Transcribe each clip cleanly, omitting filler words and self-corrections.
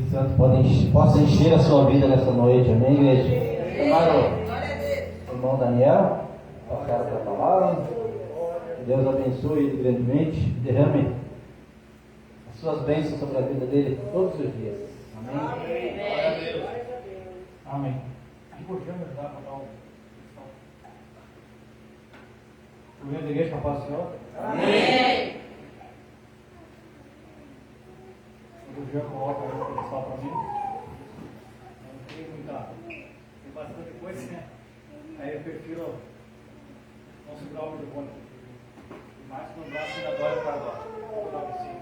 Espírito Santo possa encher a sua vida nessa noite, amém, igreja? Claro, irmão Daniel, passaram para a palavra. Que Deus abençoe ele grandemente, derrame as suas bênçãos sobre a vida dele todos os dias, amém? Glória a Deus. Amém. E por que me ajudar a contar o da igreja com a paz do Senhor? Amém. O Jean coloca aí o pedestal para mim. Não tem muita. Tem bastante coisa, né? Aí eu prefiro não segurar o microfone. Mais que um braço ainda dói para agora. Vou dar assim.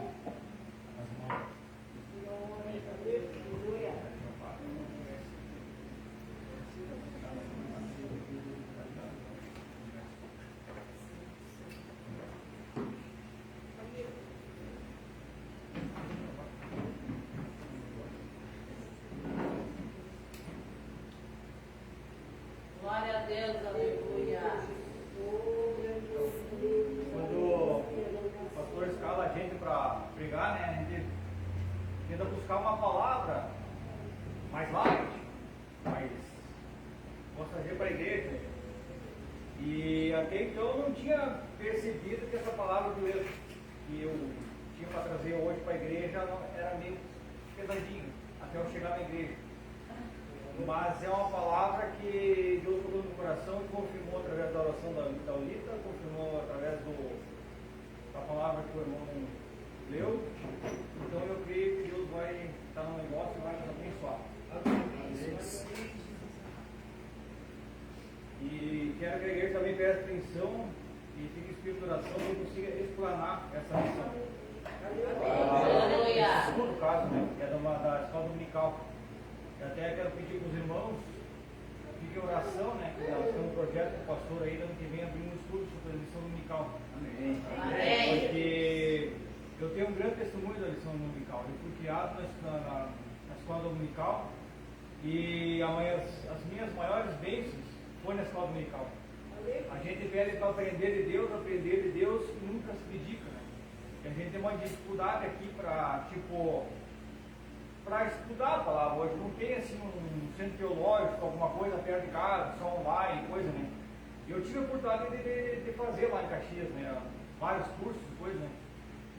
Glória a Deus, aleluia. Quando o pastor escala a gente para pregar, né, a gente tenta buscar uma palavra mais light, mais posso trazer para a igreja. E até então eu não tinha percebido que essa palavra que eu tinha para trazer hoje para a igreja era meio pesadinha, até eu chegar na igreja. Mas é uma palavra que Deus colocou no coração e confirmou através da oração da Ulita, confirmou através da palavra que o irmão leu. Então eu creio que Deus vai estar no negócio e vai nos abençoar. E quero que a igreja também preste atenção e fique espírito de oração e consiga explanar essa missão. Aleluia. Segundo caso, né, que é da escola dominical. Eu até quero pedir para os irmãos fiquem em oração, né? Que nós temos um projeto com o pastor aí, ano que vem abrir um estudo sobre a lição dominical. Amém. Porque eu tenho um grande testemunho da lição dominical. Eu fui criado na escola dominical e as minhas maiores bênçãos foi na escola dominical. A gente pede para aprender de Deus e nunca se dedica, né? E a gente tem uma dificuldade aqui para estudar a palavra hoje, não tem assim um centro teológico, alguma coisa perto de casa, só online, coisa, né? Eu tive a oportunidade de fazer lá em Caxias, né? Vários cursos, coisa, né?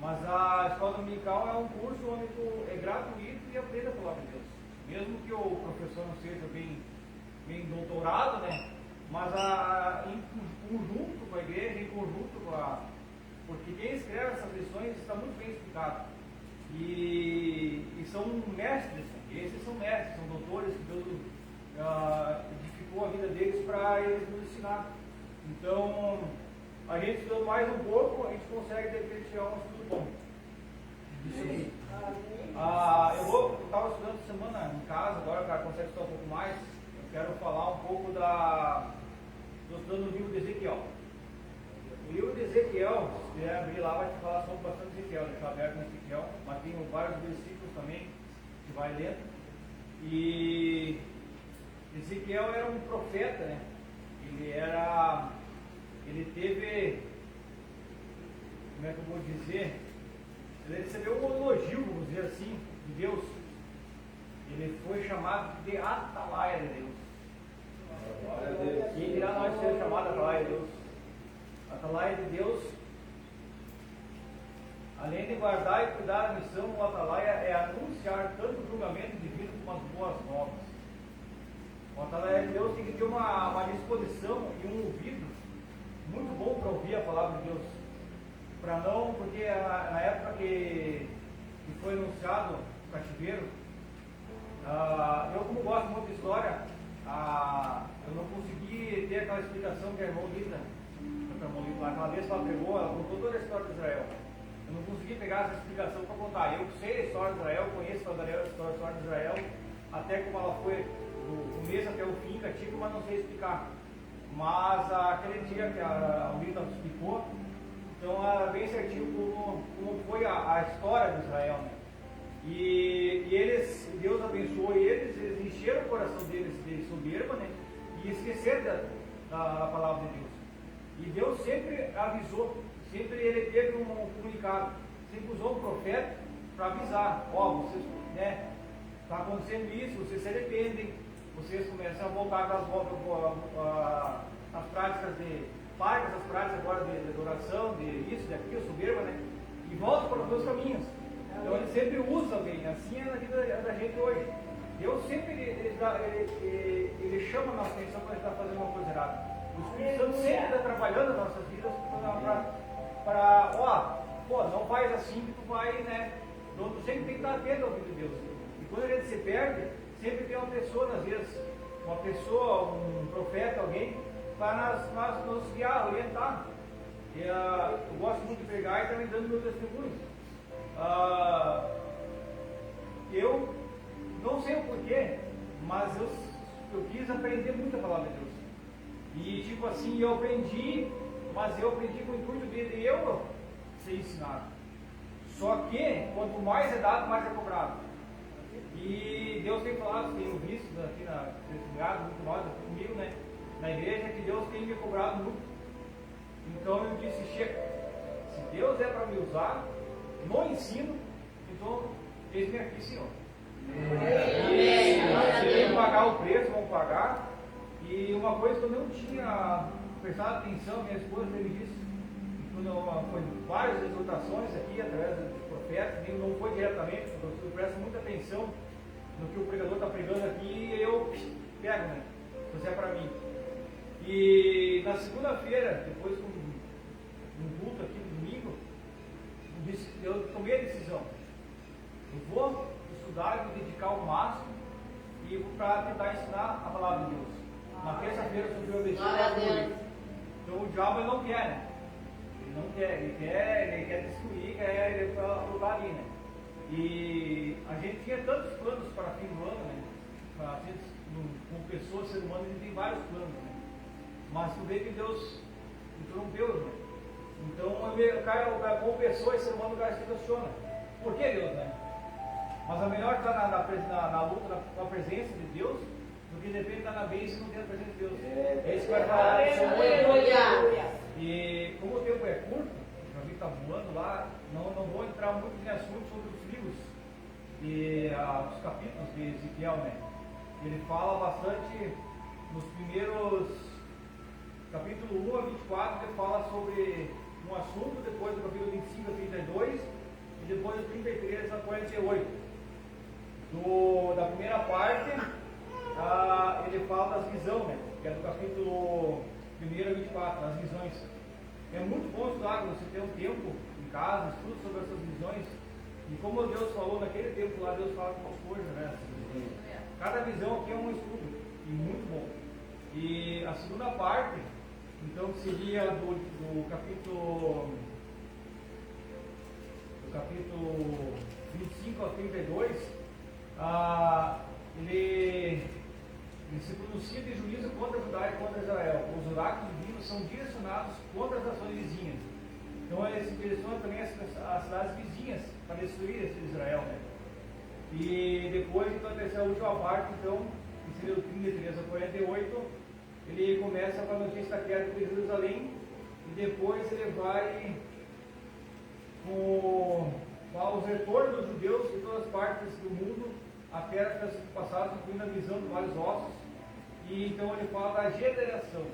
Mas a escola dominical é um curso onde é gratuito e aprende a palavra de Deus. Mesmo que o professor não seja bem doutorado, né? Mas em conjunto com a igreja, em conjunto porque quem escreve essas lições está muito bem explicado. E são mestres, esses são mestres, são doutores que Deus edificou a vida deles para eles nos ensinar. Então, a gente estudando mais um pouco, a gente consegue de repente chegar a um estudo bom. Eu estava estudando essa semana em casa, agora o cara consegue estudar um pouco mais. Eu quero falar um pouco estou estudando o livro de Ezequiel. O livro de Ezequiel, se você abrir lá, vai te falar sobre bastante Ezequiel, deixar aberto no Ezequiel, mas tem vários versículos também que vai lendo. E Ezequiel era um profeta, né? Ele teve, como é que eu vou dizer? Ele recebeu um elogio, vamos dizer assim, de Deus. Ele foi chamado de Atalaia de Deus. Quem dirá nós ser chamado Atalaia de Deus? Atalaia de Deus, além de guardar e cuidar da missão, o Atalaia é anunciar tanto o julgamento divino como as boas novas. O Atalaia de Deus tem que ter uma disposição e um ouvido muito bom para ouvir a palavra de Deus. Porque na época que foi anunciado o cativeiro, eu como gosto muito de história, eu não consegui ter aquela explicação que a irmã Lita, aquela vez que ela pregou, ela contou toda a história de Israel. Eu não consegui pegar essa explicação para contar. Eu sei a história de Israel, conheço a história de Israel, até como ela foi do começo até o fim, cativa, mas não sei explicar. Mas aquele dia que a Lita explicou, então era bem certinho como foi a história de Israel, né? E Deus abençoou eles encheram o coração deles de soberba, né? E esqueceram da palavra de Deus. E Deus sempre avisou, sempre ele teve um comunicado, sempre usou um profeta para avisar, vocês, né? está acontecendo isso, vocês se arrependem, vocês começam a voltar às práticas de paz, essas práticas agora de adoração, de isso, de aquilo, soberba, né? E voltam para os meus caminhos. Então ele sempre usa alguém, assim é na vida da gente hoje. Deus sempre ele chama a nossa atenção quando a gente está fazendo uma coisa errada. O Espírito Santo sempre está trabalhando nas nossas vidas para, não faz assim que tu vai, né? Então tu sempre tem que estar atento ao filho de Deus. E quando a gente se perde, sempre tem uma pessoa, às vezes, uma pessoa, um profeta, alguém, para nos guiar, orientar. E, eu gosto muito de pregar e também dando meu testemunho. Eu não sei o porquê, mas eu quis aprender muito a palavra de Deus. E tipo assim, eu aprendi, mas eu aprendi com o intuito de eu ser ensinado. Só que, quanto mais é dado, mais é cobrado. E Deus tem falado, tenho visto aqui nesse lugar, muito nós, comigo, né, na igreja, que Deus tem me cobrado muito. Então eu disse, chega, se Deus é para me usar no ensino, então eis-me aqui, Senhor. Se tem que pagar o preço, vão pagar. E uma coisa que eu não tinha prestado atenção, minha esposa me disse, foi várias exortações aqui, através dos profetas, não foi diretamente, eu presto muita atenção no que o pregador está pregando aqui e eu pego, né? Isso é para mim. E na segunda-feira, depois com um culto aqui no domingo, eu tomei a decisão. Eu vou estudar e me dedicar ao máximo e para tentar ensinar a palavra de Deus. Na terça-feira subiu a vestida. Então o diabo ele não quer, né? Ele não quer, ele quer destruir, quer lutar ali, né? E a gente tinha tantos planos para fim do ano, né? A gente, como pessoa, ser humano, a gente tem vários planos, né? Mas tu vê que Deus interrompeu, né? Então, como pessoa e ser humano, o cara se questiona. Por que Deus, né? Mas a melhor estar na luta, com a presença de Deus, do que depende de estar na bênção e não ter a presença de Deus. É isso que vai falar. E como o tempo é curto, o amigo está voando lá, não vou entrar muito em assunto sobre os livros e os capítulos de Ezequiel, né? Ele fala bastante nos primeiros capítulo 1 a 24, ele fala sobre um assunto, depois do capítulo 25 a 32 e depois do 33 a 48. Da primeira parte, ele fala das visões, né? Que é do capítulo 1 a 24, das visões. É muito bom estudar quando você tem um tempo em casa, estudo sobre essas visões. E como Deus falou naquele tempo lá, Deus fala com as coisas, né? Cada visão aqui é um estudo, e muito bom. E a segunda parte, então, seria do capítulo 25 a 32, ele se pronuncia de juízo contra Judá e contra Israel. Os oráculos divinos são direcionados contra as nações vizinhas. Então ele se direciona também às cidades vizinhas para destruir esse Israel, né? E depois, então, a terceira última parte, então, que seria o 33 a 48, ele começa com a notícia da queda de Jerusalém e depois ele vai com os retornos dos judeus de todas as partes do mundo até as passadas, incluindo a visão de vários ossos. E então ele fala da generação.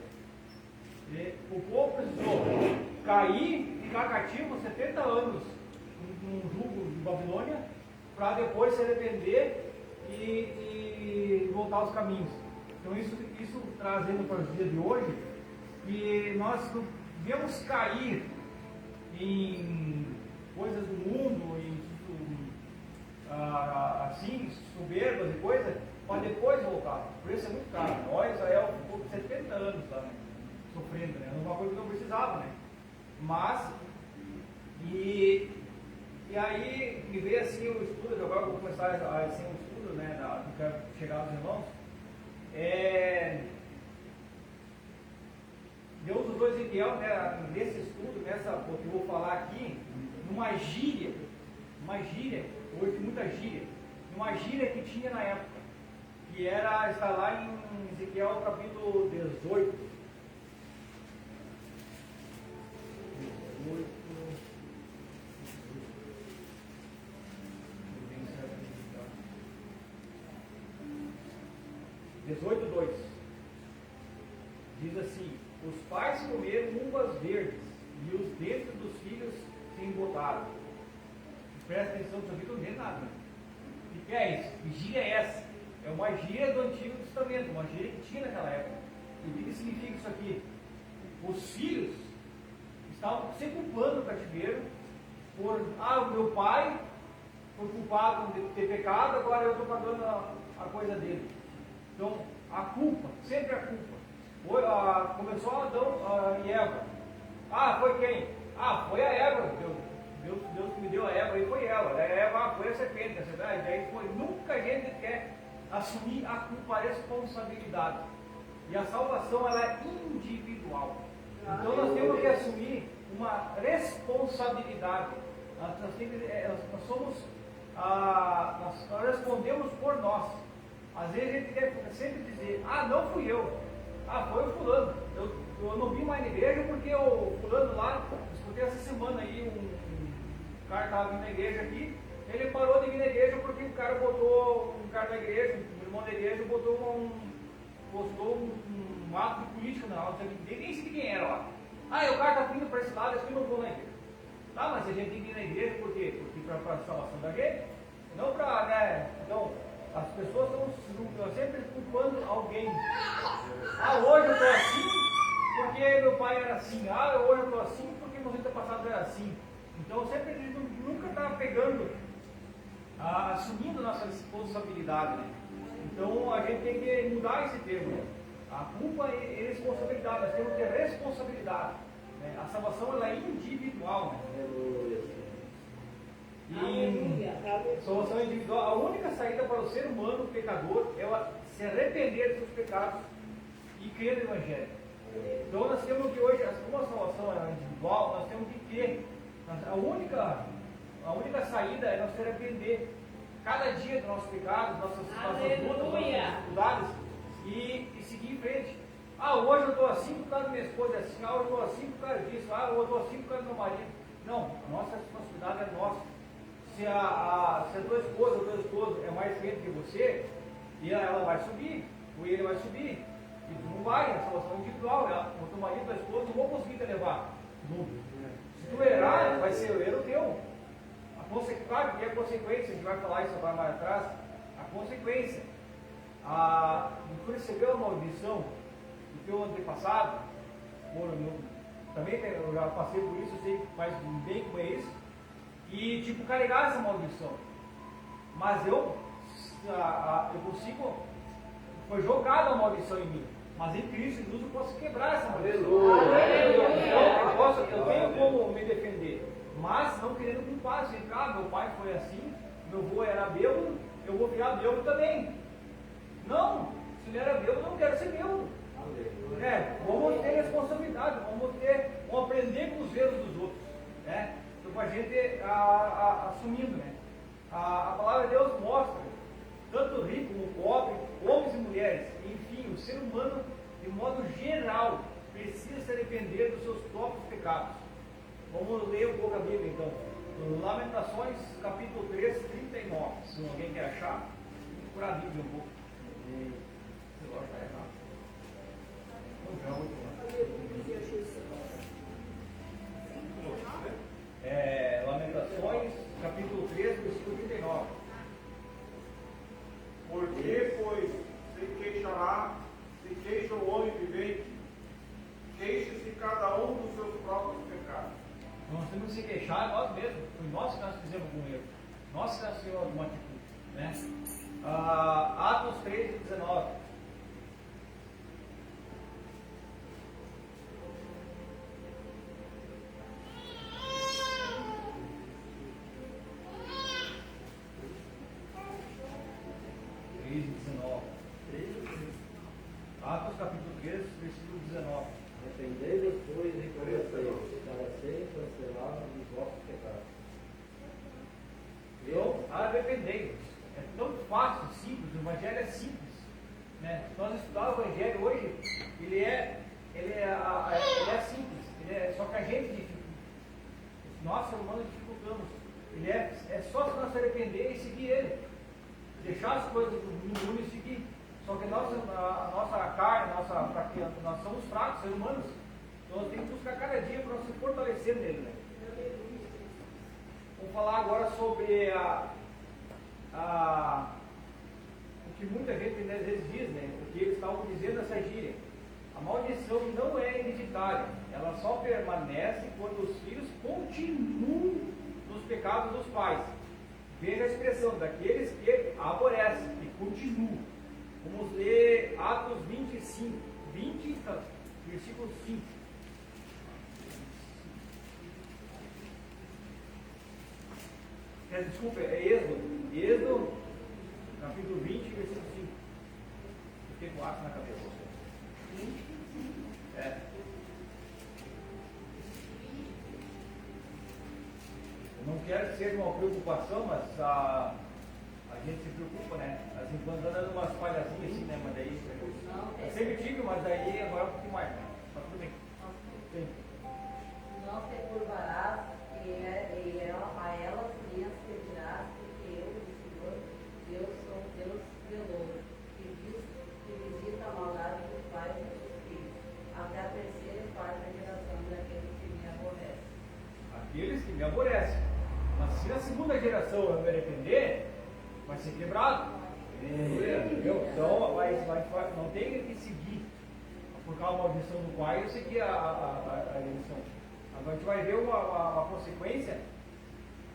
O povo precisou cair, ficar cativo 70 anos num jugo de Babilônia, para depois se arrepender e voltar aos caminhos. Então isso trazendo para os dias de hoje, que nós não devemos cair em coisas do mundo, assim, soberbas e coisas, para depois voltar. Por isso é muito caro. Nós, Israel, ficou 70 anos lá, né, sofrendo, né? Uma coisa que não precisava, né? Mas, e aí me veio assim o estudo, agora vou começar assim o estudo, né, que quero chegar aos irmãos. Deus usou Ezequiel, né, nesse estudo, o que eu vou falar aqui, numa gíria, hoje muita gíria, uma gíria que tinha na época, que está lá em Ezequiel capítulo 18. 18:2. Diz assim: os pais comeram uvas verdes e os dentes dos filhos se embotaram. Presta atenção, isso aqui não vê nada. Né? O que é isso? Que gíria é essa? É uma gíria do Antigo Testamento, uma gíria que tinha naquela época. E o que significa isso aqui? Os filhos estavam se culpando o cativeiro por, o meu pai foi culpado de ter pecado, agora eu estou pagando a coisa dele. Então, a culpa, sempre a culpa. Começou Adão e Eva. Foi quem? Foi a Eva. Deus que me deu a Eva e foi ela. A Eva foi a serpente. Daí foi. Nunca a gente quer assumir a culpa, a responsabilidade. E a salvação ela é individual. Então nós temos que assumir uma responsabilidade. Nós somos, nós respondemos por nós. Às vezes a gente quer sempre dizer, não fui eu, foi o fulano. Eu não vim mais na igreja porque o fulano lá, escutei essa semana aí, um cara estava vindo na igreja aqui, ele parou de vir na igreja porque o cara botou, um cara da igreja, um irmão da igreja, postou um ato político na aula, nem sei quem era lá. O cara está vindo para esse lado, eu não vou na igreja. Mas a gente tem que ir na igreja por quê? Porque para a salvação da gente, não para, né? Então, as pessoas estão sempre culpando alguém. Hoje eu estou assim porque meu pai era assim. Hoje eu estou assim porque meu antepassado era assim. Então, sempre a gente nunca está pegando, assumindo nossa responsabilidade. Né? Então, a gente tem que mudar esse termo. Né? A culpa é responsabilidade, nós temos que ter responsabilidade. Né? A salvação ela é individual. Né? E salvação individual, a única saída para o ser humano pecador é se arrepender dos seus pecados e crer no Evangelho. Então nós temos que hoje, como a salvação é individual, nós temos que crer. A única saída é nós se arrepender cada dia dos nossos pecados, nossas lutas, nossas dificuldades e seguir em frente. Hoje eu estou assim por causa da minha esposa, hoje eu estou assim por causa disso, hoje eu estou assim por causa do meu marido. Não, a nossa responsabilidade é nossa. Se a tua esposa ou teu esposo é mais crente que você, e ela vai subir, ou ele vai subir, e tu não vai, a salvação individual, o teu marido, tua esposa, não vão conseguir te levar. Se tu errar, vai ser o erro teu. Claro que a consequência, a gente vai falar isso agora mais atrás, a consequência de receber a maldição do teu antepassado, também eu já passei por isso, eu sei mais bem como é isso, e carregar essa maldição. Mas eu consigo, foi jogada a maldição em mim, mas em Cristo Jesus eu posso quebrar essa maldição. Eu tenho como me defender. Mas não querendo culpar, assim, meu pai foi assim, meu avô era bêbado, eu vou virar bêbado também. Não, se ele era bêbado, eu não quero ser bêbado. Vamos ter responsabilidade, vamos aprender com os erros dos outros. Né? Então, a gente assumindo, né? A palavra de Deus mostra, tanto rico como pobre, homens e mulheres, enfim, o ser humano, de modo geral, precisa se arrepender dos seus próprios pecados. Vamos ler um pouco a Bíblia então. Lamentações, capítulo 3, 39. Se alguém quer achar, vamos procurar a Bíblia um pouco. Você vai achar errado. Não, muito Lamentações, capítulo 3, versículo 39. Porque, pois, se queixa o homem vivente, queixe-se cada um dos seus próprios pecados. Nós temos que se queixar nós mesmos, foi nós que nós fizemos algum erro, nós que nós fizemos alguma atitude. Né? Atos 3, 19. Atos capítulo 3, versículo 19. Arrependei-vos, pois, e conhecei, para serem cancelados os vossos pecados. Então, arrependei-vos. É tão fácil, simples, o Evangelho é simples. Né? Nós estudamos o Evangelho hoje, ele é simples, só que a gente dificulta. Nós, seres humanos, dificultamos. Ele é só se nós se arrepender e seguir ele. Deixar as coisas do mundo e seguir. Só que a nossa carne, nós somos fracos, seres humanos. Então nós temos que buscar cada dia para se fortalecer nele. Né? Vamos falar agora sobre o que muita gente às vezes diz, né? O que eles estavam dizendo nessa gíria. A maldição não é hereditária, ela só permanece quando os filhos continuam nos pecados dos pais. Veja a expressão, daqueles que aborrecem, que continuam. Vamos ler Atos 25, versículo 5. Desculpa, é Êxodo, capítulo 20, versículo 5. Eu fiquei com aço na cabeça. É. Eu não quero que seja uma preocupação, mas a gente se preocupa, né? As irmãs andam dando umas falhazinhas assim, né? Mas daí. Eu sempre tive, mas daí agora um pouquinho mais, né? Mas tudo bem. Sim. Não te curvarás a elas minhas pedirás, porque eu, o Senhor, Deus, sou Deus zeloso, que visita a maldade dos pais e dos filhos, até a terceira e quarta geração daqueles que me aborrecem. Aqueles que me aborrecem. Mas se na segunda geração eu me arrepender, vai ser quebrado. Entendeu? Então não tem que seguir por causa da maldição do pai, eu segui a eleição. Agora a gente vai ver uma consequência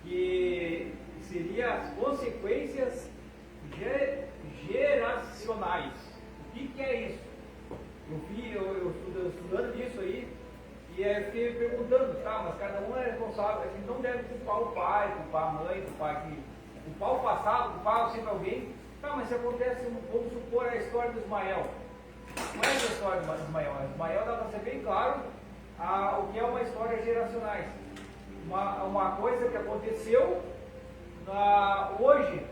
que seria as consequências geracionais. O que é isso? Eu estudando isso aí, e aí eu fiquei perguntando, tá, mas cada um é responsável, a gente não deve culpar o pai, culpar a mãe, culpar o passado, culpar sempre alguém. Tá, mas se acontece, vamos supor a história do Ismael. Não é essa história do Ismael. Ismael dá para ser bem claro o que é uma história geracionais. Uma coisa que aconteceu hoje,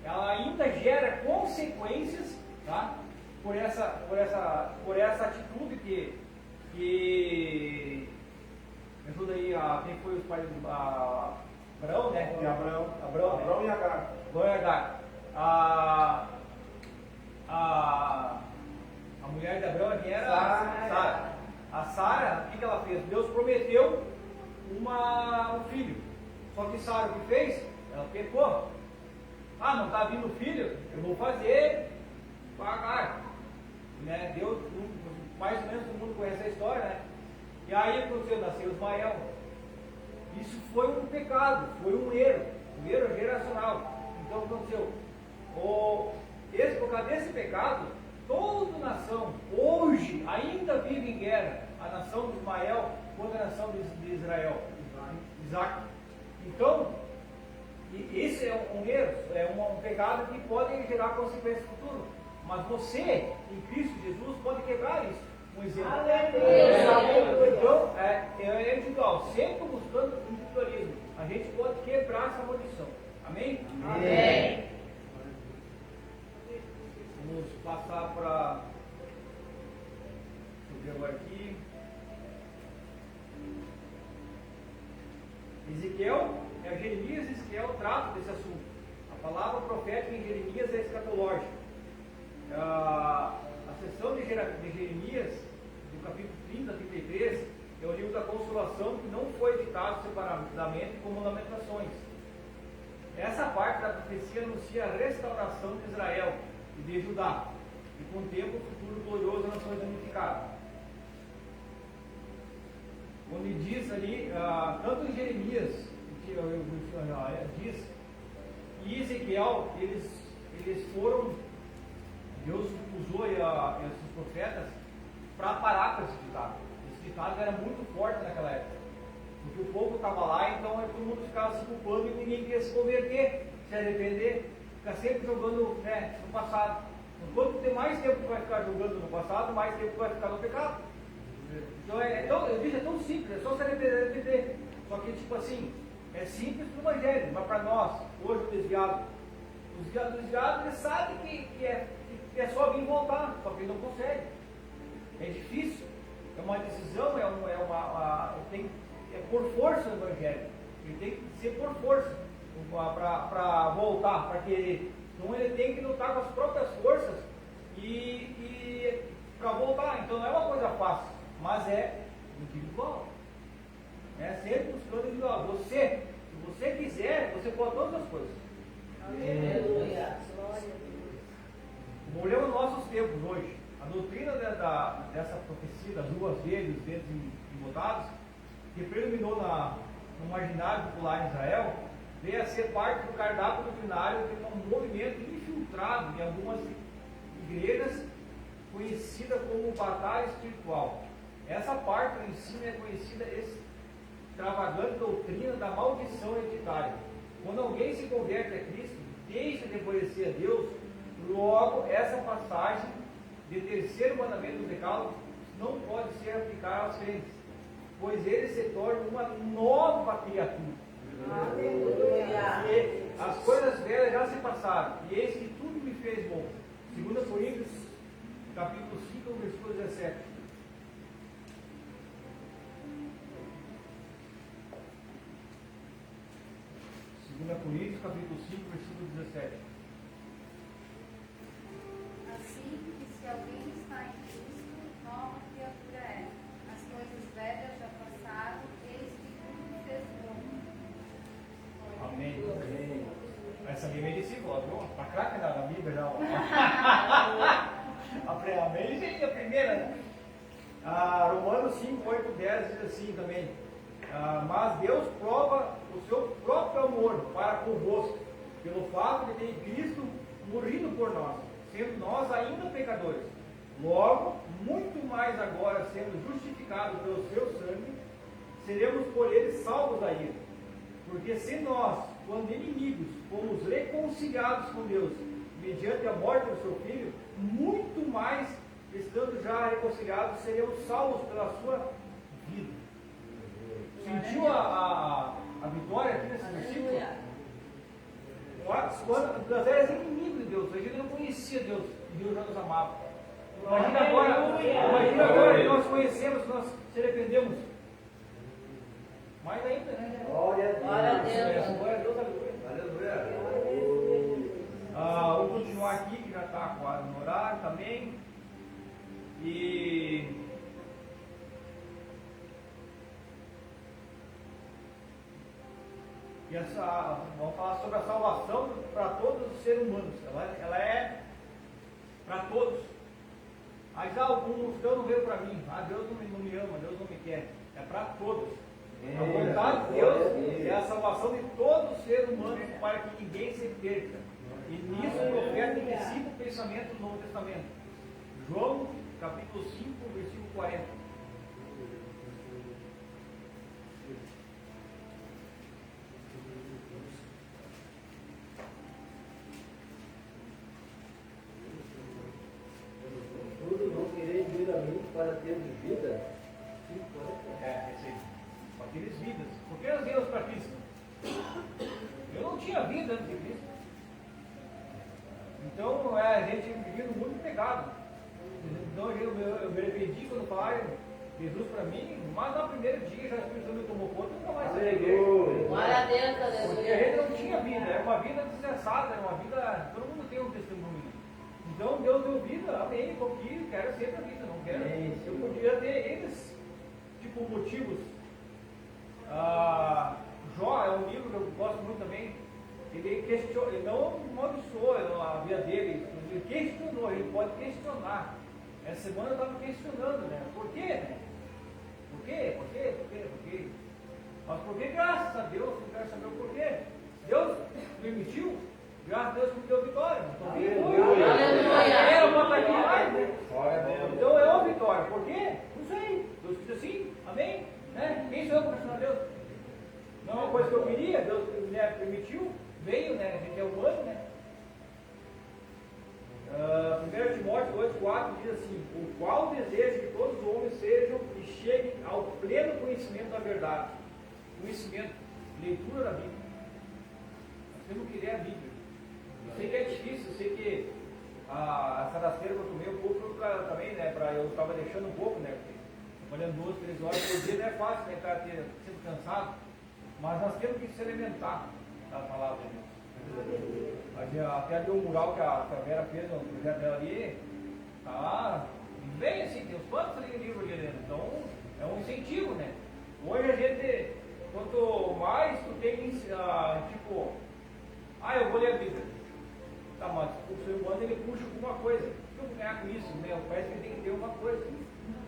ela ainda gera consequências, tá? Por essa atitude que me ajuda aí, quem foi os pais de Abraão, né? Abraão e Agar. Abraão e Agar. A mulher de Abraão, quem era? Sara. A Sara, o que ela fez? Deus prometeu um filho. Só que Sara, o que fez? Ela pecou. Não está vindo filho? Eu vou fazer com a Agar. Né? Deus, mais ou menos todo mundo conhece a história, né? E aí aconteceu, nasceu Ismael. Isso foi um pecado, foi um erro geracional. Então o que aconteceu? Por causa desse pecado, toda nação hoje ainda vive em guerra. A nação de Ismael contra a nação de Israel, Isaac. Então, esse é um erro, é um pecado que pode gerar consequências futuras. Mas você, em Cristo Jesus, pode quebrar isso. Um exemplo. Então, é individual, sempre buscando individualismo. A gente pode quebrar essa maldição. Amém? Amém. Vamos passar para. Deixa eu ver agora aqui. Jeremias e Ezequiel tratam desse assunto. A palavra profética em Jeremias é escatológica. A sessão de Jeremias, do capítulo 30 a 33, é o livro da consolação que não foi editado separadamente como Lamentações. Essa parte da profecia anuncia a restauração de Israel e de Judá, e contempla o futuro glorioso das nações unificadas. Onde diz ali, tanto em Jeremias, diz, e Ezequiel, eles foram, Deus usou esses profetas para parar com esse ditado. Esse ditado era muito forte naquela época. Porque o povo estava lá, então todo mundo ficava se culpando e ninguém queria se converter, se arrepender, ficar sempre jogando no passado. Quanto tem mais tempo que vai ficar jogando no passado, mais tempo que vai ficar no pecado. Então eu disse, é tão simples, é só se arrepender. Só que tipo assim, é simples no Evangelho, mas para nós, hoje o desviado, ele sabe que é só vir voltar, só que ele não consegue. É difícil, é uma decisão, é por força o Evangelho. Ele tem que ser por força para voltar, para querer. Então ele tem que lutar com as próprias forças E para voltar, então não é uma coisa fácil, mas é individual. Sempre buscando individual. Você, se você quiser, você pode todas as coisas. Aleluia. O problema dos nossos tempos hoje, a doutrina dessa profecia das duas vezes, os dedos embotados, que predominou no marginário popular em Israel, veio a ser parte do cardápio doutrinário de um movimento infiltrado em algumas igrejas, conhecida como batalha espiritual. Essa parte do ensino é conhecida extravagante doutrina da maldição hereditária. Quando alguém se converte a Cristo, deixa de obedecer a Deus, logo essa passagem de terceiro mandamento do decálogo não pode ser aplicada aos crentes, pois ele se torna uma nova criatura. Aleluia. E as coisas velhas já se passaram, e eis que tudo me fez bom. 2 Coríntios, capítulo 5, versículo 17. 2 Coríntios, capítulo 5, versículo 17. Assim que se alguém está em Cristo, nova criatura é. As coisas velhas já passaram, eis que tudo me fez bom. Amém. Essa aqui é merecível, viu? Tá craque na Bíblia já. Amém. A primeira, né? Romanos 5, 8, 10 diz assim também. Mas Deus prova o seu próprio amor para convosco, pelo fato de ter Cristo morrido por nós, sendo nós ainda pecadores. Logo, muito mais agora, sendo justificados pelo seu sangue, seremos por ele salvos da ira. Porque se nós, quando inimigos, fomos reconciliados com Deus, mediante a morte do seu Filho, muito mais, estando já reconciliados, seremos salvos pela sua vida. Sentiu a vitória aqui nesse versículo? Quando nós éramos inimigos de Deus, a gente não conhecia Deus, e Deus já nos amava. Imagina agora que nós conhecemos, que nós se arrependemos. Mais ainda, né? Glória a Deus. Glória a Deus, aleluia. Vou continuar aqui, que já está quase no horário também. Vamos falar sobre a salvação para todos os seres humanos. Ela é para todos. Mas alguns, Deus não veio para mim. Deus não me ama, Deus não me quer. É para todos. A vontade de Deus é a salvação de todos os seres humanos para que ninguém se perca. E nisso o profeta inicia o pensamento do Novo Testamento. João, capítulo 5, versículo 40. Tudo não querer vir a mim para ter vida. Esse aí. Para teres vidas. Por que nós viemos para Cristo? Eu não tinha vida antes de Cristo. Então, a gente vivia no mundo pegado. Então, eu me arrependi quando falaram Jesus para mim, mas no primeiro dia já o Espírito Santo me tomou conta e nunca mais saí da igreja. Glória a Deus, Porque a aleluia. gente não tinha vida, era uma vida desgraçada, era uma vida. Todo mundo tem um testemunho. Então, Deus deu vida, amém, estou aqui, quero sempre a vida, não quero. Eu podia ter eles, tipo, motivos. Jó é um livro que eu gosto muito também. Ele não amaldiçoou a vida dele, ele questionou, ele pode questionar. Essa semana eu estava questionando, né? Por quê? Por quê? Mas por que, graças a Deus, eu quero saber o porquê. Deus permitiu, graças a Deus que me deu vitória. Era para estar aqui mais, né? Então é uma vitória. Por quê? Não sei. Deus quis assim, amém? Né? Quem sou eu para questionar Deus? Não é uma coisa que eu queria, Deus permitiu, veio, né? A gente é humano, né? 1 Timóteo 8,4 diz assim: o qual deseja que todos os homens sejam e cheguem ao pleno conhecimento da verdade. Conhecimento, leitura da Bíblia. Nós temos que ler a Bíblia. Eu sei que é difícil, eu sei que essa rasteira que eu tomei um pouco também, né? Eu estava deixando um pouco, né? Trabalhando 2, 3 horas por dia não é fácil, né? Estar sendo cansado. Mas nós temos que se alimentar da palavra de Deus. Até ali o mural que a Vera fez no projeto dela ali, Tá bem assim, tem uns quantos livros lendo, então é um incentivo, né? Hoje a gente, quanto mais tu tem, tipo, eu vou ler a Bíblia. Tá, mas o ser humano ele puxa alguma coisa. O que eu vou ganhar com isso? Né? Parece que tem que ter uma coisa.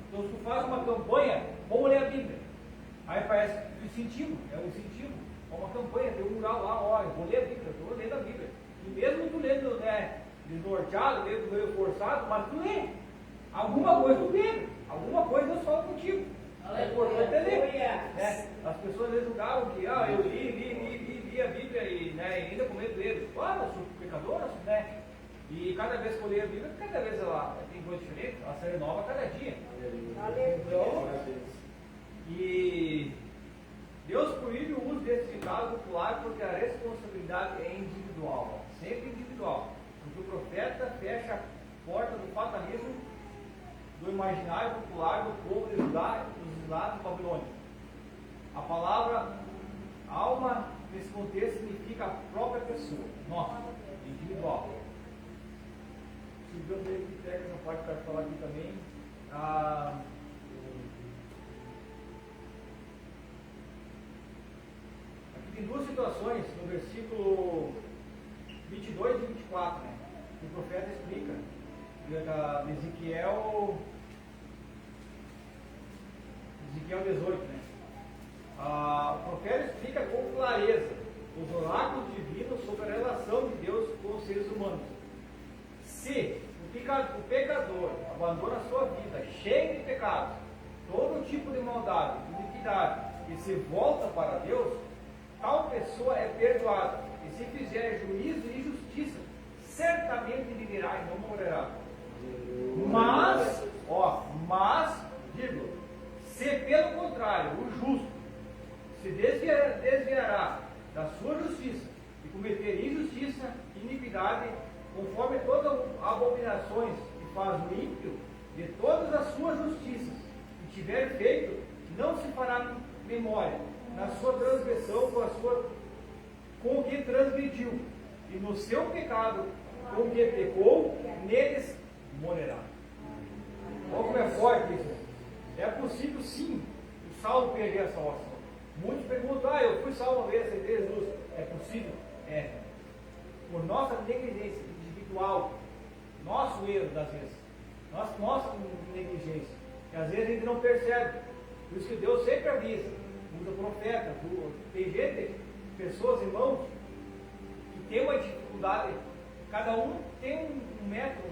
Então se tu faz uma campanha, vamos ler a Bíblia. Aí parece incentivo, é um incentivo. É uma campanha, tem um mural lá, ó, eu vou ler a Bíblia, eu vou lendo a Bíblia. E mesmo tu lendo, né, desnorteado, lendo meio forçado, mas tu lê. Alguma coisa tu lê, alguma coisa Deus fala contigo. É importante ler. Né? As pessoas às vezes julgavam que, eu li a Bíblia e, né, ainda com medo deles. Eu sou pecador, né? E cada vez que eu leio a Bíblia, cada vez ela tem coisa diferente, ela se renova cada dia. Então, e Deus proíbe o uso desse ditado popular porque a responsabilidade é individual, sempre individual. Porque o profeta fecha a porta do fatalismo do imaginário popular do povo de Judá e dos lados babilônicos. A palavra alma, nesse contexto, significa a própria pessoa, nossa, individual. Seguindo aí que pega essa parte para falar aqui também, aqui tem duas situações no versículo 22 e 24, né? Que o profeta explica, Ezequiel 18, né? O profeta explica com clareza os oráculos divinos sobre a relação de Deus com os seres humanos. Se o pecador abandona a sua vida cheio de pecados, todo tipo de maldade, de iniquidade, e se volta para Deus, tal pessoa é perdoada. E se fizer juízo e justiça, certamente viverá e não morrerá. Digo, se pelo contrário o justo se desviará da sua justiça e cometer injustiça e iniquidade, conforme todas as abominações que faz o ímpio, de todas as suas justiças que tiver feito, não se fará memória na sua transgressão com o que transgrediu, e no seu pecado com o que pecou, neles morrerá. Olha como é forte isso. É possível sim o salvo perder a salvação. Muitos perguntam, eu fui salvo uma vez, aceitei Jesus. É possível? É. Por nossa negligência individual, nosso erro das vezes, nossa negligência, que às vezes a gente não percebe. Por isso que Deus sempre avisa, usa profeta, tem gente, pessoas, irmãos, que tem uma dificuldade, cada um tem um método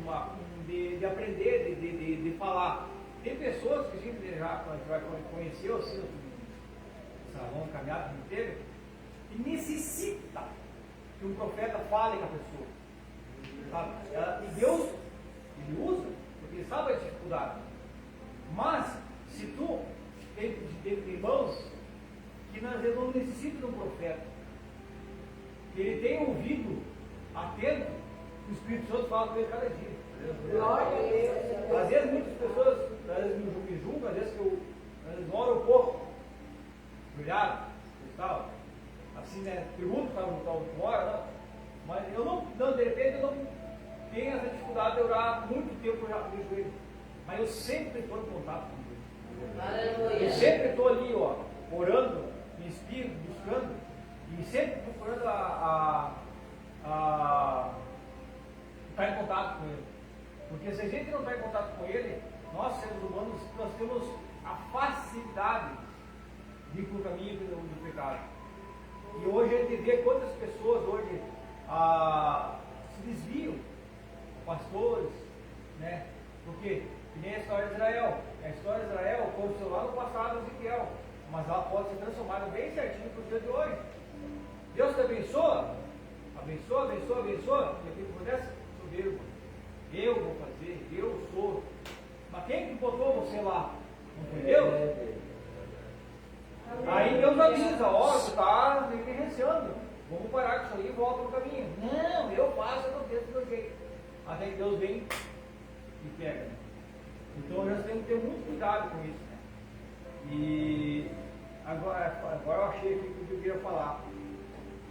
de aprender, de falar. Tem pessoas que a gente vai conhecer, assim, essa longa caminhada que teve, e necessita que um profeta fale com a pessoa. Sabe? E Deus, Ele usa, porque Ele sabe a dificuldade. Mas, se tu tem irmãos que nós não necessitam de um profeta, que ele tem ouvido atento, o Espírito Santo fala com ele cada dia. Glória a Deus. Às vezes muitas pessoas me julgam, às vezes que eu oro um pouco, olhado, tal, assim, né? Pergunto para o ora, mas eu não, de repente eu não tenho essa dificuldade de orar muito tempo já com o joelho, mas eu sempre estou em contato com Deus. Aleluia. Eu sempre estou ali, orando, me inspiro, buscando, e sempre procurando estar em contato com Ele. Porque se a gente não está em contato com Ele, nós, seres humanos, nós temos a facilidade de ir para o caminho do pecado. E hoje a gente vê quantas pessoas hoje se desviam, pastores, né? Porque, que nem a história de Israel. A história de Israel aconteceu lá no passado, Ezequiel, mas ela pode ser transformada bem certinho para o dia de hoje. Deus te abençoa, abençoa, e aquilo que acontece, soberbo. Eu vou fazer, eu sou. Mas quem que botou você lá? Não foi Deus? Aí Deus avisa, tu está negligenciando. Vamos parar com isso aí e volta no caminho. Não, eu faço, eu aconteço do meu jeito. Até que Deus vem e pega. Então nós temos que ter muito cuidado com isso. Né? E agora eu achei aqui o que eu queria falar.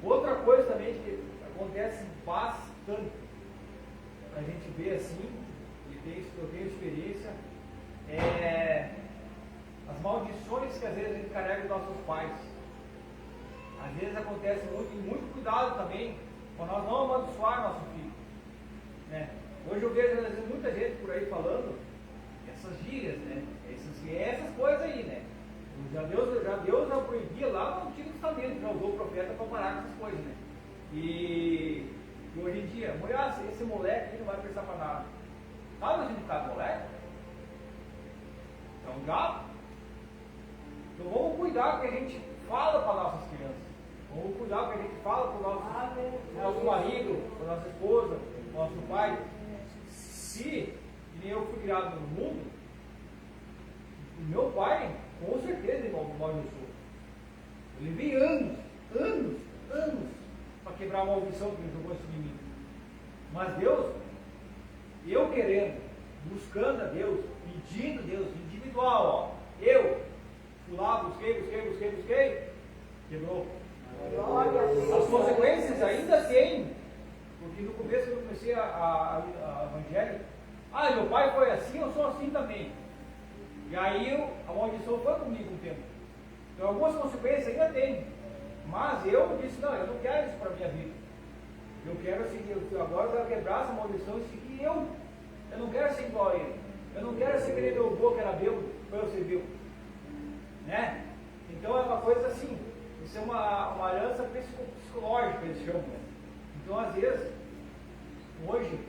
Outra coisa também que acontece bastante, a gente vê assim, e eu tenho experiência, as maldições que às vezes a gente carrega dos nossos pais. Às vezes acontece muito, e muito cuidado também, para nós não amaldiçoar nosso filho. Né? Hoje eu vejo às vezes muita gente por aí falando essas gírias, né? Essas coisas aí, né? Deus já proibia lá no Antigo Testamento, já usou o profeta para parar com essas coisas, né? E hoje em dia, mulher, esse moleque aqui não vai prestar para nada. Sabe o significado do moleque? É um gato. Então vamos cuidar com o que a gente fala para nossas crianças. Vamos cuidar com o que a gente fala para o nosso marido, para nossa esposa, para o nosso pai. Se, que nem eu fui criado no mundo, o meu pai, com certeza, ele maldiçoou. Eu levei anos para quebrar a maldição que ele jogou em cima de mim. Mas Deus, eu querendo, buscando a Deus, pedindo a Deus, individual, ó, eu fui lá, busquei, quebrou. As consequências ainda tem, porque no começo eu comecei a evangelho, meu pai foi assim, eu sou assim também. E aí a maldição foi comigo um tempo. Então algumas consequências ainda tem. Mas eu disse, não, eu não quero isso para a minha vida. Eu quero seguir, agora eu quero quebrar essa maldição e seguir eu. Eu não quero ser igual a ele. Eu não quero ser aquele meu avô que era bêbado, para eu ser bêbado. Né? Então é uma coisa assim, isso é uma aliança psicológica, eles chamam. Né? Então às vezes, hoje,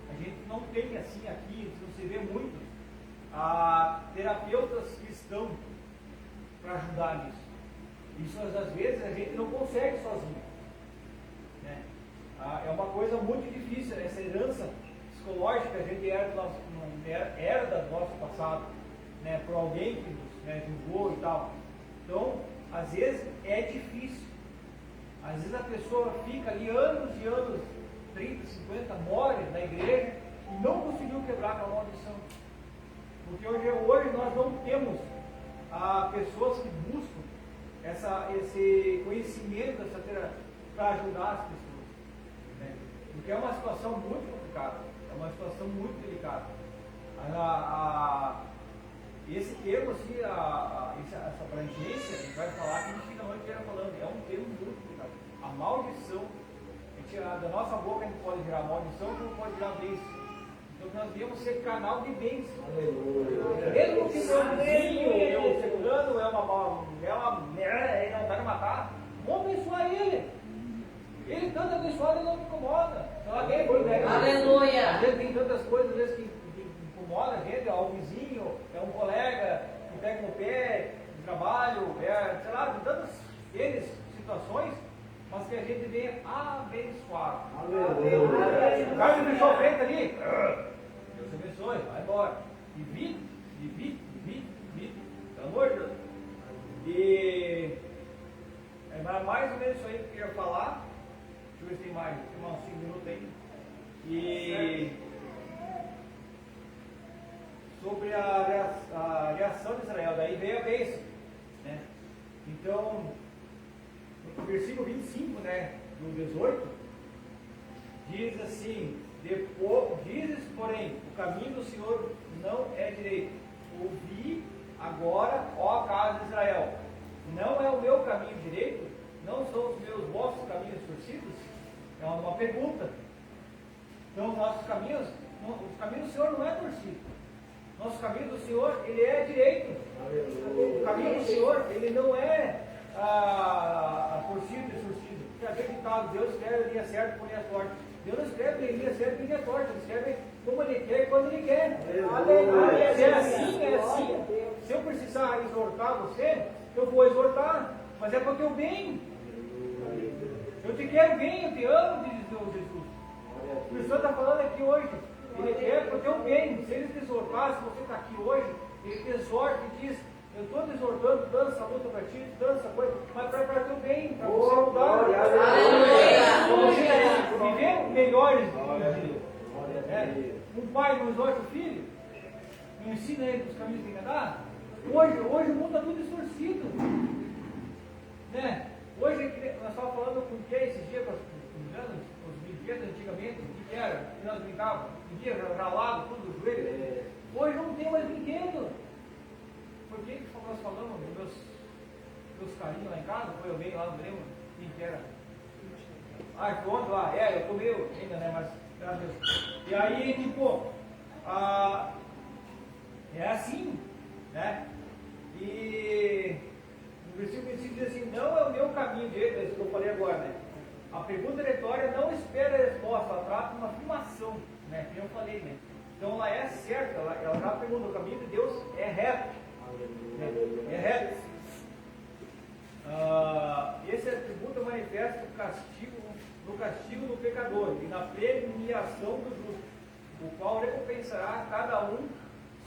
a gente não tem assim aqui, não se vê muito, terapeutas que estão para ajudar nisso. Isso às vezes a gente não consegue sozinho. Né? É uma coisa muito difícil, essa herança psicológica que a gente herda do nosso passado, né? Por alguém que nos julgou e tal. Então, às vezes é difícil. Às vezes a pessoa fica ali anos e anos, 30, 50, morre na igreja e não conseguiu quebrar com a maldição. Porque hoje nós não temos pessoas que buscam esse conhecimento para ajudar as pessoas. Né? Porque é uma situação muito complicada, é uma situação muito delicada. Esse termo, assim, essa abrangência, a gente vai falar que a gente não esteja falando, é um termo muito complicado. A maldição, da nossa boca a gente pode virar maldição, como pode virar bênção. Então nós devemos ser canal de bênção. Mesmo que meu vizinho, meu segurando, ele não vai me matar, vamos abençoar ele. Ele tanto abençoado, ele não me incomoda. Aleluia! Às vezes tem tantas coisas às vezes, que incomodam a gente, o vizinho, é um colega que pega no pé de trabalho, sei lá, tem tantas situações, mas que a gente vem abençoar. O cara me deixou frente ali, Deus te abençoe, vai embora. Evite, pelo amor de Deus. E é mais ou menos isso aí que eu queria falar. Deixa eu ver se tem mais, tem uns 5 minutos aí. E sobre a reação de Israel, daí veio a bênção. Né? Então, no versículo 25, né, do 18, diz assim: dizes, porém, o caminho do Senhor não é direito. Ouvi agora, ó casa de Israel, não é o meu caminho direito? Não são os vossos caminhos torcidos? É uma pergunta. Então, nossos caminhos, o caminho do Senhor não é torcido. Nosso caminho do Senhor, ele é direito. O caminho do Senhor, ele não é torcido e surcido. Porque acreditado, Deus escreve a linha certa com a linha torta. Deus não escreve linha certa e linha torta. Ele escreve como Ele quer e quando Ele quer. Se é assim, é assim. Se eu precisar exortar você, eu vou exortar. Mas é para o teu bem. Eu te quero bem, eu te amo, diz Jesus. O Senhor está falando aqui hoje. Ele quer para o teu bem. Se Ele te exortar, se você está aqui hoje, Ele te exorta e diz: eu estou te exortando, dando essa luta para ti, dando essa coisa, mas para o teu bem, para você mudar. Para você viver melhores dias. Um pai não exorta o filho, não ensina ele os caminhos que tem que andar. Hoje o mundo está tudo distorcido. Né? Hoje nós estávamos falando com quem esses dias, os brinquedos antigamente, o que era? Que nós brincávamos, ralado, tudo joelho. Hoje não tem mais brinquedo. Por que nós falamos dos meus carinhos lá em casa? Foi alguém lá, não lembro quem que era. Ah, pronto lá. Eu tô meio ainda, né? Mas, graças a Deus. E aí, tipo, é assim, né? E no versículo 25 diz assim: não é o meu caminho, é isso que eu falei agora, né? A pergunta retórica não espera a resposta, ela trata uma afirmação, né? Que eu falei, né? Então ela é certa, ela já pergunta: o caminho de Deus é reto. Né? É reto. Esse atributo manifesta no castigo do pecador e na premiação do justo, o qual recompensará cada um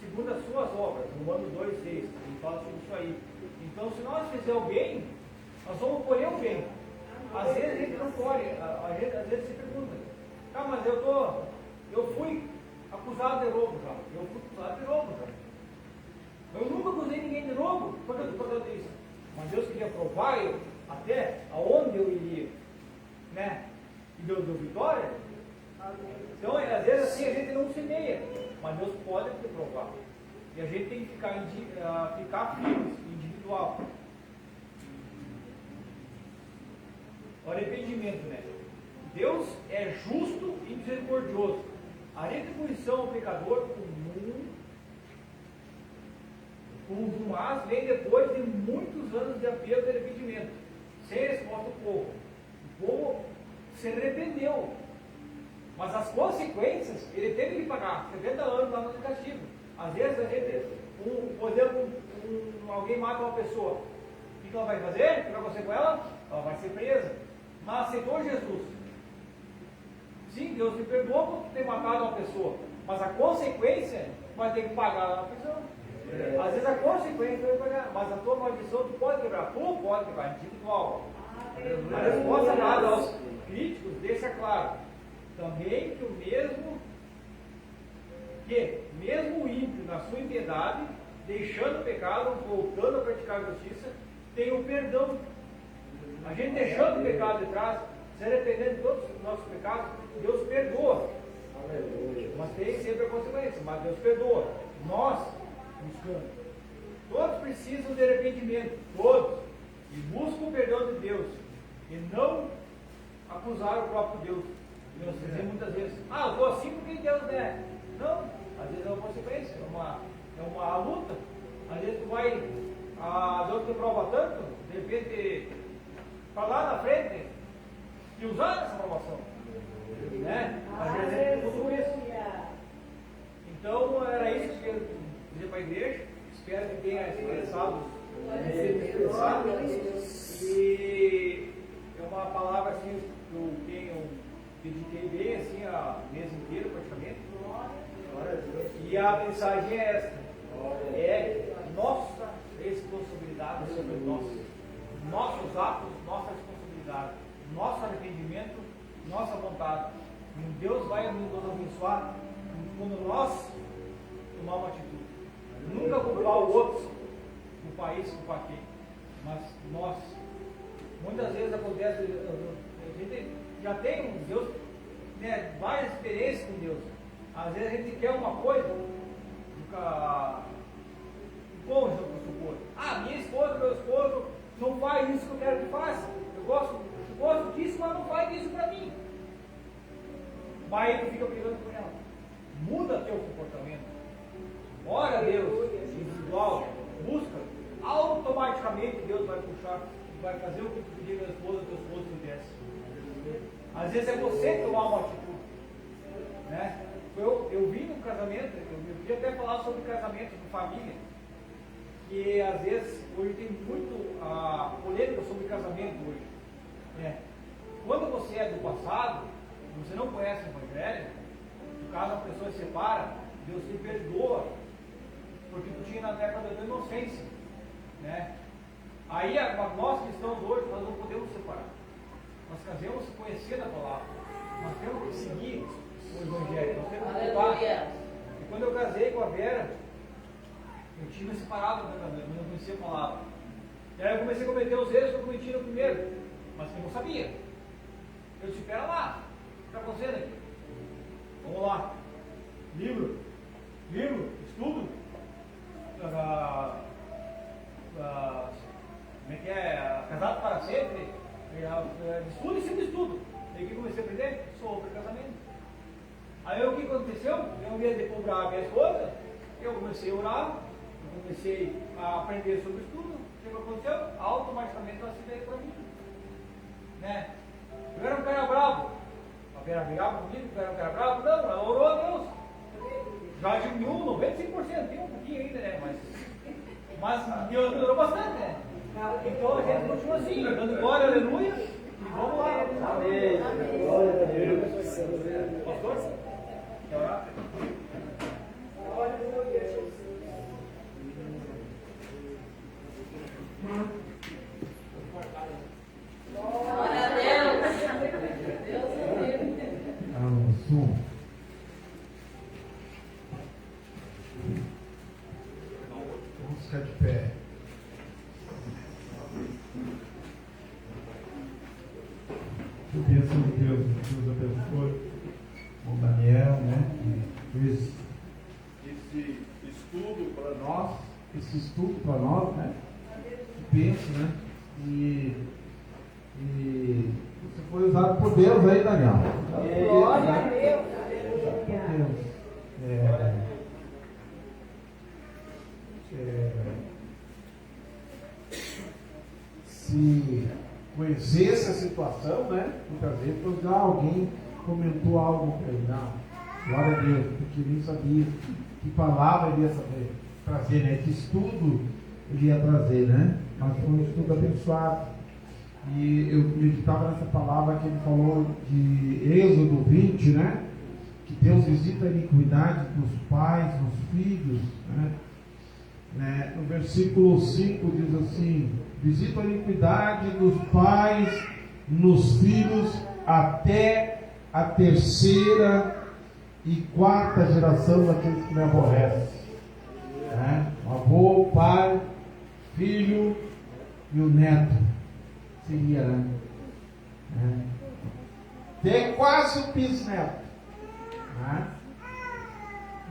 segundo as suas obras. Romanos 2,6, ele fala sobre isso aí. Então, se nós fizermos o bem, nós vamos colher o bem. Às vezes a gente não colhe, às vezes se pergunta: tá, mas eu fui acusado de roubo já. Eu fui acusado de roubo já. Eu nunca acusei ninguém de roubo. Quando eu estou falando isso? Mas Deus queria provar até aonde eu iria, né? E Deus deu vitória. Então, às vezes assim, a gente não semeia, mas Deus pode te provar. E a gente tem que ficar firmes, individual. O arrependimento, né? Deus é justo e misericordioso. A retribuição ao pecador comum, mas vem depois de muitos anos de apelo e arrependimento, sem resposta do povo. O povo se arrependeu, mas as consequências ele teve que pagar 70 anos lá no castigo. Às vezes a gente, por exemplo, alguém mata uma pessoa, o que ela vai fazer? O que vai acontecer com ela? Ela vai ser presa. Mas aceitou Jesus. Sim, Deus me perdoou por ter matado uma pessoa, mas a consequência vai ter que pagar lá na prisão. Às vezes a consequência vai pagar, mas a tua maldição tu pode quebrar, individual. A resposta dada aos críticos deixa claro também que mesmo o ímpio na sua impiedade, deixando o pecado, voltando a praticar a justiça, tem o perdão. A gente deixando o pecado de trás, se arrependendo de todos os nossos pecados, Deus perdoa. Mas tem sempre a consequência, mas Deus perdoa. Nós buscamos. Todos precisam de arrependimento, todos. E buscam o perdão de Deus. E não acusar o próprio Deus. E nós dizemos muitas vezes: eu estou assim porque Deus não é. Não, às vezes é uma consequência, é uma luta. Às vezes tu vai, Deus te prova tanto, de repente, para lá na frente, e usar essa provação. Né? Às vezes é tudo isso. Então, era isso que eu dizer para a igreja. Espero que tenha expressado. E é uma palavra assim que eu dediquei bem assim a mês inteiro praticamente. E a mensagem é esta: é nossa responsabilidade sobre nossos atos, nossa responsabilidade, nosso arrependimento, nossa vontade. E Deus vai nos abençoar quando nós tomarmos uma atitude. Nunca culpar o outro, o país, culpar quem, mas nós. Muitas vezes acontece, a gente já tem Deus, né, várias experiências com Deus. Às vezes a gente quer uma coisa, vamos supor, minha esposa, meu esposo não faz isso que eu quero que faça. Eu gosto disso, mas não faz isso para mim. Mas ele fica brigando com ela. Muda teu comportamento. Ora a Deus, individual, busca. Automaticamente Deus vai puxar, vai fazer o que tu pedir à esposa, teu esposo fizesse. Às vezes é você tomar uma atitude. Né? Eu vi no casamento, eu queria até falar sobre casamento de família, que às vezes hoje tem muito polêmica sobre casamento hoje. Né? Quando você é do passado, você não conhece o Evangelho, no caso a pessoa se separa, Deus te perdoa, porque tu tinha na década da inocência. Né? Aí nós cristãos hoje, nós não podemos separar. Nós casamos conhecendo a palavra. Nós temos que seguir o Evangelho, nós temos que culpar. E quando eu casei com a Vera, eu tinha separado do meu casamento, eu não conhecia a palavra. E aí eu comecei a cometer os erros que eu cometi no primeiro, mas eu não sabia. Eu disse: espera lá, o que está acontecendo aqui? Vamos lá. Livro aconteceu? Eu, ao invés de cobrar minhas coisas, eu comecei a orar, eu comecei a aprender sobre o estudo. O que aconteceu? Automaticamente ela se veio para mim. Né? Eu era um cara bravo. A Vera brigava comigo, eu era um cara bravo. Não, ela orou a Deus. Já diminuiu 95%, tem um pouquinho ainda, né? Mas me ajudou bastante, né? Então a gente continua assim, dando glória, aleluia, e vamos lá. Amém. Glória a Deus. Pastor? Quer orar? Glória a Deus. Deus o livre. Vamos ficar de pé. Que bênção de Deus nos abençoe. O Daniel, né? Que fez esse estudo para nós, né? Que bênção, né? E você foi usado por Deus aí, Daniel. Glória a Deus. Se conhecesse a situação, né? Muitas vezes alguém comentou algo para ele. Não, glória a Deus, porque nem sabia que palavra ele ia saber trazer, né? Que estudo ele ia trazer, né? Mas foi um estudo abençoado. E eu meditava nessa palavra que ele falou de Êxodo 20, né? Que Deus visita a iniquidade dos pais, dos filhos, né? No versículo 5 diz assim: visita a iniquidade dos pais nos filhos até a terceira e quarta geração daqueles que me aborrecem. O avô, o pai, filho e o neto. Seria, né? Até quase o bisneto.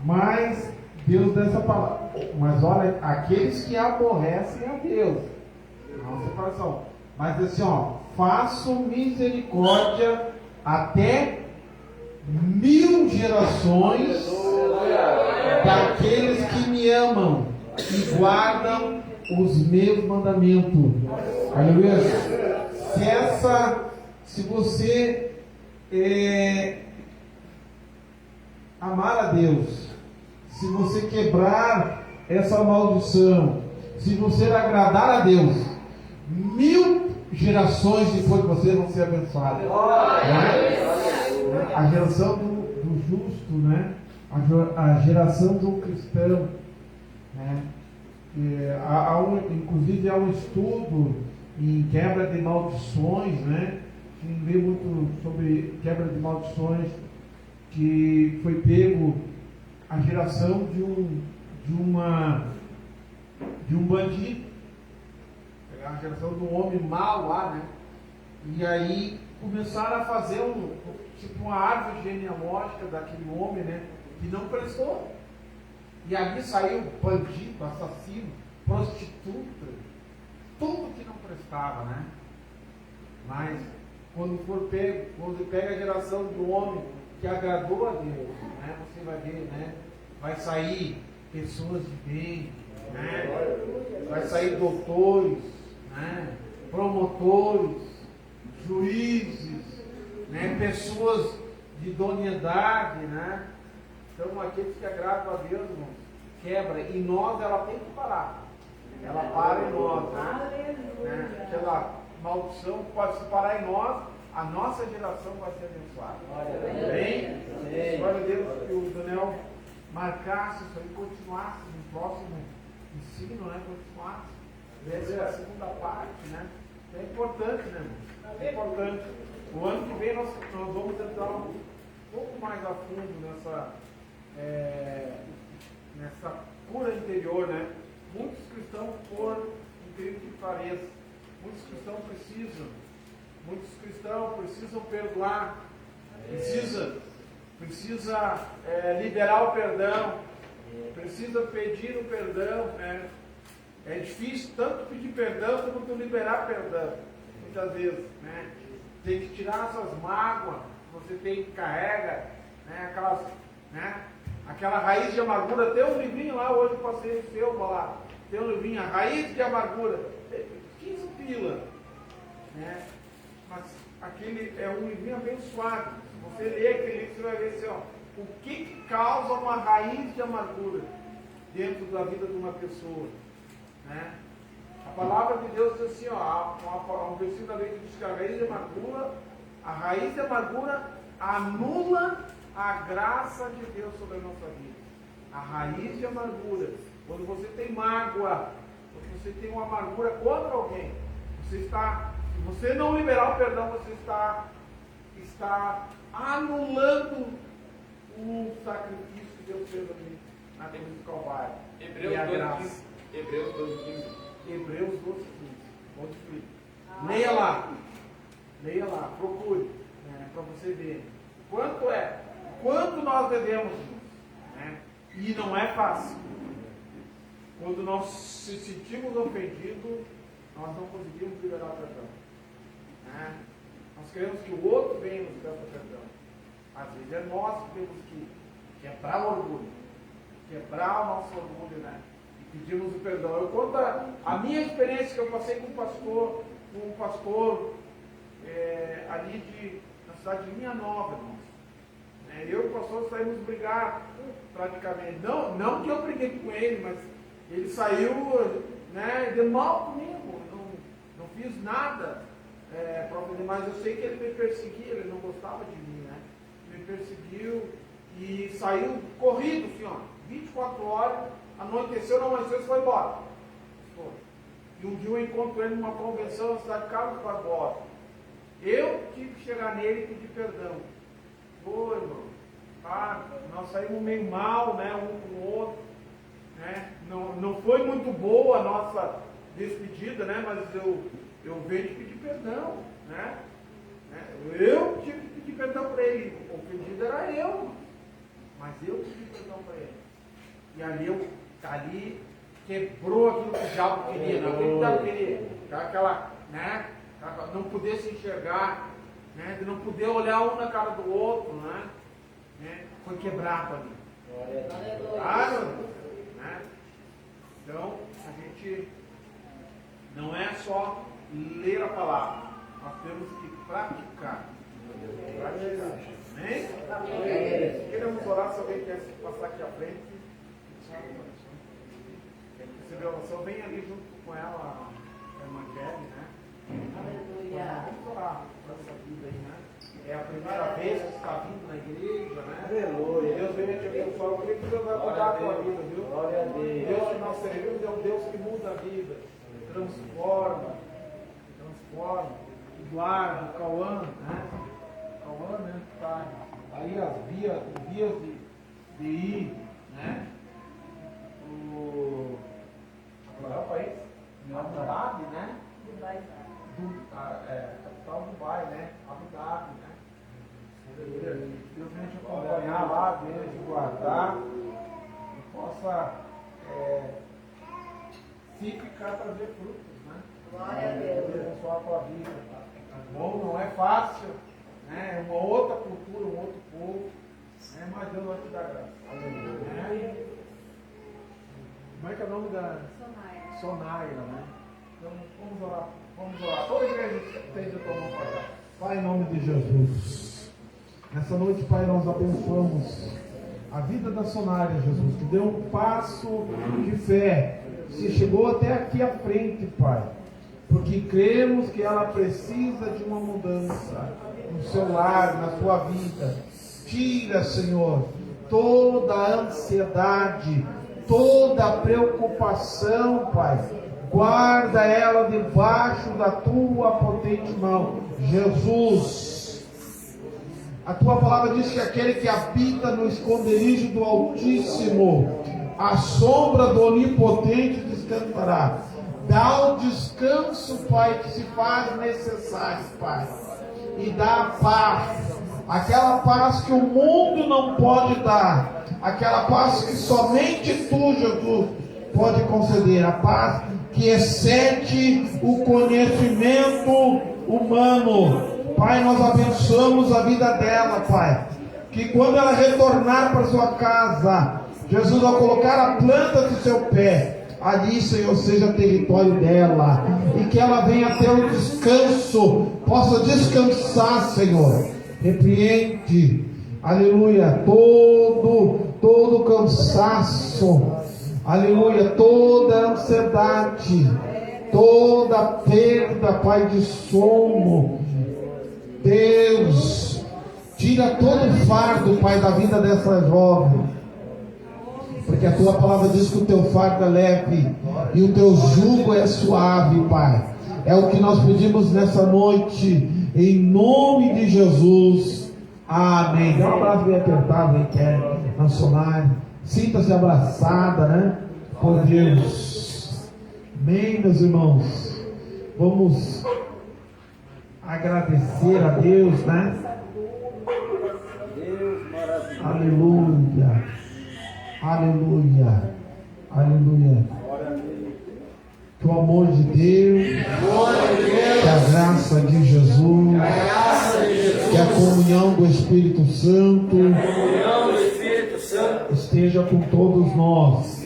Mas Deus dá essa palavra. Mas olha, aqueles que aborrecem a Deus. Não separação. Mas assim, faço misericórdia até 1000 gerações daqueles que me amam e guardam os meus mandamentos. Aleluia. Se você amar a Deus, se você quebrar essa maldição, se você agradar a Deus, 1000 gerações depois de você vão ser abençoadas. A geração do justo, né? A geração do cristão, né? Inclusive há um estudo em quebra de maldições, né? Quem lê muito sobre quebra de maldições, que foi pego a geração de um bandido, pegar a geração do homem mau lá, né? E aí começaram a fazer uma árvore genealógica daquele homem, né? Que não prestou. E ali saiu bandido, assassino, prostituta, tudo que não prestava, né? Mas quando pega a geração do homem que agradou a Deus, né? Você vai ver, né? Vai sair pessoas de bem, né? Vai sair doutores, né? Promotores, juízes, né? Pessoas de idoneidade, né? Então aqueles que agradam a Deus, irmãos, quebra. E nós, ela tem que parar. Ela para em nós, né? Aquela maldição pode se parar em nós, a nossa geração vai ser abençoada. Amém? Glória a Deus que o Daniel marcasse isso aí, continuasse no próximo ensino, né? Continuasse. Essa é a segunda parte, né? É importante, né, irmão? É importante. O ano que vem nós vamos entrar um pouco mais a fundo nessa cura interior, né? Muitos cristãos, por incrível que pareça, muitos cristãos precisam perdoar, precisa liberar o perdão, precisa pedir o perdão, né? É difícil tanto pedir perdão quanto liberar perdão, muitas vezes, né? Tem que tirar essas mágoas que você carrega, né? né? Aquela raiz de amargura, tem um livrinho lá, hoje eu passei o seu lá, tem um livrinho, a raiz de amargura, 15 pila, né? Mas aquele é um livrinho abençoado. Se você ler aquele livro, você vai ver assim, ó, o que causa uma raiz de amargura dentro da vida de uma pessoa, né? A palavra de Deus diz assim, ó, um versículo da Bíblia diz que a raiz de amargura anula a graça de Deus sobre a nossa vida. A raiz de amargura, quando você tem mágoa, quando você tem uma amargura contra alguém, se você não liberar o perdão, você está anulando o sacrifício que Deus fez ali na cruz do Calvário. Hebreus 12:15. Leia lá, procure, né, para você ver quanto nós devemos, né? E não é fácil. Quando nós se sentimos ofendidos, nós não conseguimos liberar o perdão, né? Nós queremos que o outro venha nos peça perdão. Às vezes é nós que temos que quebrar o orgulho, quebrar o nosso orgulho, né? E pedirmos o perdão. Eu conto a minha experiência que eu passei com um pastor ali na cidade de Linha Nova, irmãos. Eu e o pastor saímos brigar praticamente. Não que eu briguei com ele, mas ele saiu, né, de mal comigo. Não fiz nada mas eu sei que ele me perseguia, ele não gostava de mim, né? Me perseguiu e saiu corrido, assim, ó, 24 horas, anoiteceu, não amanheceu e foi embora. E um dia eu encontro ele numa convenção na cidade de Carlos Barbosa. Eu tive que chegar nele e pedir perdão. Foi, irmão. Nós saímos meio mal, né, um com o outro, né? Não foi muito boa a nossa despedida, né? Mas eu venho de pedir perdão, né? Eu tive que pedir perdão para ele. O ofendido era eu, mas eu pedi perdão para ele. E ali quebrou aquilo que o diabo queria, não aquilo que o diabo queria. Aquela, né? Não poder se enxergar, né? De não poder olhar um na cara do outro, né? Foi quebrado ali. Claro, né? Então, a gente não é só ler a palavra, nós temos que praticar. Amém? Queremos orar, se alguém quer passar aqui à frente. Quem receber a oração, vem ali junto com ela, a irmã Kelly, né? Aleluia. Vamos orar por essa vida aí, né? É a primeira vez que você está vindo na igreja, né? Aleluia. Deus venha te abençoar. Eu creio que Deus vai mudar a tua vida, viu? Glória a Deus. Deus que nós servimos é um Deus que muda a vida, transforma. Eduardo, Cauã, né? Cauã, né? Tá aí as vias de ir, né? Qual é o país? Abu Dhabi, né? Capital do Dubai, né? Abu Dhabi, né? Deus venha te acompanhar lá, venha te guardar e possa se ficar trazer frutos, né? Glória a Deus. Abençoar a tua vida. Bom, não é fácil, né? É uma outra cultura, um outro povo, né? Mas Deus vai te dar graça. Né? Como é que é o nome da Sonaira, né? Então vamos orar. Toda a igreja esteja tomando para cá. Pai, em nome de Jesus. Nessa noite, Pai, nós abençoamos a vida da Sonaira, Jesus, que deu um passo de fé. Se chegou até aqui à frente, Pai, porque cremos que ela precisa de uma mudança no seu lar, na sua vida. Tira, Senhor, toda a ansiedade, toda a preocupação, Pai. Guarda ela debaixo da tua potente mão, Jesus. A tua palavra diz que aquele que habita no esconderijo do Altíssimo, a sombra do Onipotente descansará. Dá o descanso, Pai, que se faz necessário, Pai. E dá a paz. Aquela paz que o mundo não pode dar. Aquela paz que somente tu, Jesus, pode conceder. A paz que excede o conhecimento humano. Pai, nós abençoamos a vida dela, Pai. que quando ela retornar para sua casa, Jesus, ao colocar a planta do seu pé, ali, Senhor, seja território dela, e que ela venha ter um descanso, possa descansar, Senhor. Repreende, aleluia, todo cansaço, aleluia, toda ansiedade, toda perda, Pai, de sono. Deus, tira todo o fardo, Pai, da vida dessa jovem, porque a tua palavra diz que o teu fardo é leve e o teu jugo é suave, Pai. É o que nós pedimos nessa noite, em nome de Jesus. Amém. Dá um abraço bem apertado aí, que é nacional. Sinta-se abraçada, né? Por Deus. Amém, meus irmãos. Vamos agradecer a Deus, né? Aleluia. Aleluia. Aleluia. Que o amor de Deus, que a graça de Jesus, que a comunhão do Espírito Santo esteja com todos nós.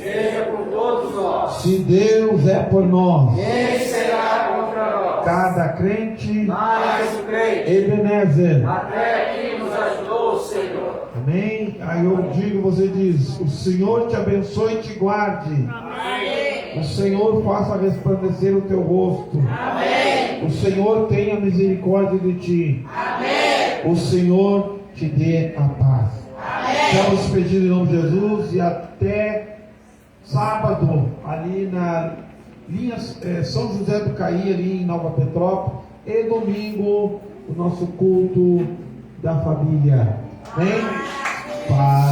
Se Deus é por nós, Quem será contra nós? cada crente, Mais o crente, Ebenezer. até que nos ajudou o Senhor. Amém? Aí eu digo, você diz: o Senhor te abençoe e te guarde. Amém. O Senhor faça resplandecer o teu rosto. Amém. O Senhor tenha misericórdia de ti. Amém. O Senhor te dê a paz. Amém. Estamos pedindo em nome de Jesus, e até sábado, ali na linha São José do Caí, ali em Nova Petrópolis, e domingo, o nosso culto da família. Amém? Paz.